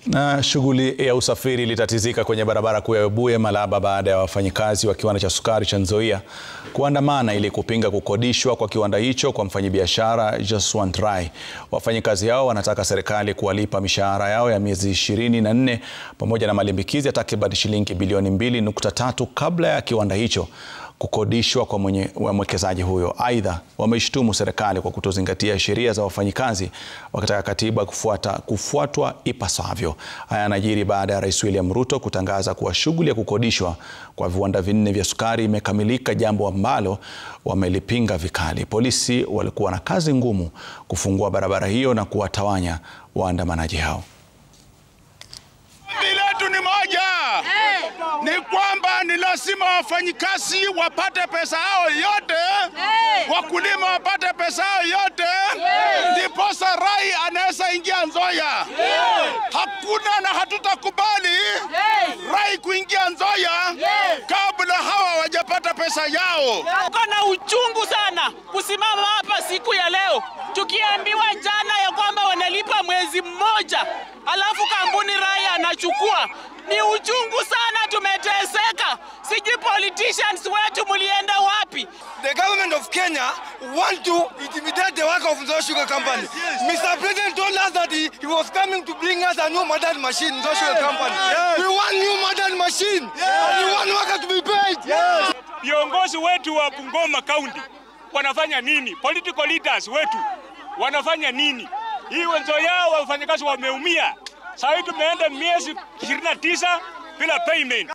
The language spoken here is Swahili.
Na shughuli ya usafiri ilitatizika kwenye barabara kuu ya Webuye Malaba baada ya wafanyikazi wa kiwanda cha sukari cha Nzoia kuandamana ili kupinga kukodishwa kwa kiwanda hicho kwa mfanyabiashara Jaswant Rai. Wafanyikazi hao wanataka serikali kuwalipa mishahara yao ya miezi 24 pamoja na malimbikizi ya takriban shilingi bilioni 2.3 kabla ya kiwanda hicho kukodishwa kwa mwekezaji huyo. Aidha, wameishtumu serikali kwa kutozingatia sheria za wafanyikazi, wakitaka katiba kufuatwa ipasavyo. Haya yanajiri baada ya Rais William Ruto kutangaza kuwa shughuli ya kukodishwa kwa viwanda 4 vya sukari imekamilika, jambo ambalo wamelipinga vikali. Polisi walikuwa na kazi ngumu kufungua barabara hiyo na kuwatawanya waandamanaji hao. Ni kwamba ni lazima wafanyikazi wapate pesa yao yote, wakulima wapate pesa yao yote, ndiposa Rai anaweza ingia Nzoia. Hakuna na hatutakubali Rai kuingia Nzoia kabla hawa hawajapata pesa yao. Kuna uchungu sana kusimama hapa siku ya leo tukiambiwa jana ya kwamba wanalipa mwezi mmoja alafu kampuni Rai anachukua. Ni uchungu sana, tumeteseka. Sijui politicians wetu mulienda wapi? The government of Kenya want to intimidate the work of Nzoia Sugar Company. Mr. President told us that he was coming to bring us a new modern machine, Nzoia Sugar Company. We want new modern machine. And we want workers to be paid. Viongozi wetu wa Bungoma County wanafanya nini? Political leaders wetu wanafanya nini? Hii Nzoia wafanyakazi wameumia. Sasa tumeenda miezi 29 bila payment.